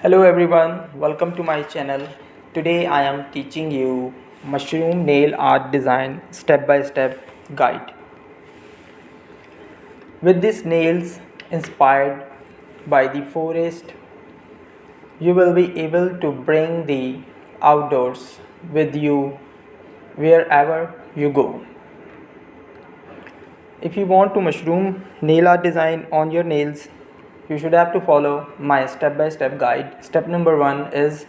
Hello everyone, welcome to my channel. Today I am teaching you mushroom nail art design step by step guide. With these nails inspired by the forest, you will be able to bring the outdoors with you wherever you go. If you want to mushroom nail art design on your nails, you should have to follow my step by step guide. Step number 1 is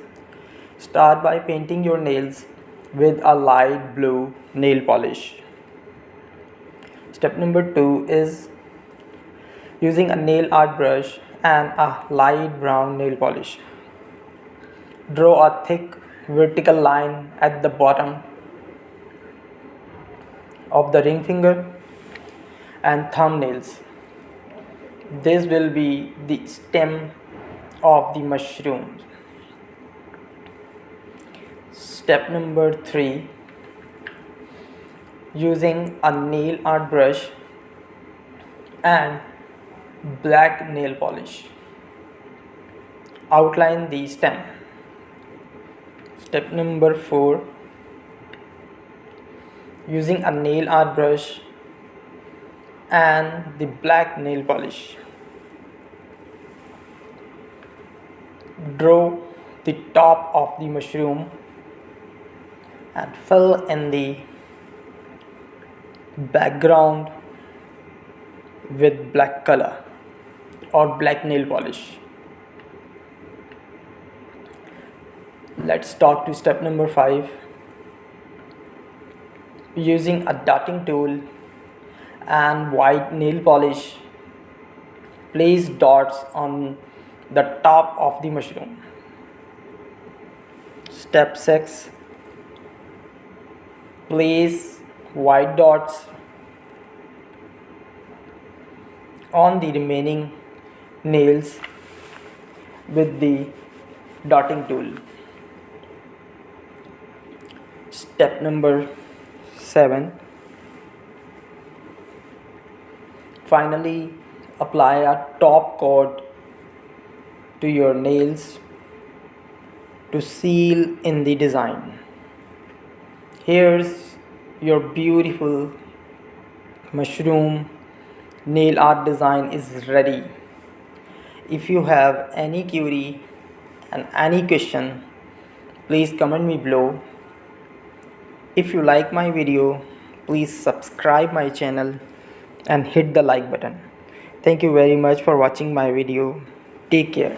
start by painting your nails with a light blue nail polish. Step number 2 is using a nail art brush and a light brown nail polish. Draw a thick vertical line at the bottom of the ring finger and thumbnails. This will be the stem of the mushroom. Step number 3, using a nail art brush and black nail polish, outline the stem. Step number 4, using a nail art brush and the black nail polish, draw the top of the mushroom and fill in the background with black color or black nail polish. Let's talk to step number 5. Using a dotting tool and white nail polish, place dots on the top of the mushroom. Step 6, place white dots on the remaining nails with the dotting tool. Step number 7, finally apply a top coat to your nails to seal in the design. Here's your beautiful mushroom nail art design is ready. If you have any query and any question, please comment me below. If you like my video, please subscribe my channel and hit the like button. Thank you very much for watching my video. Take care.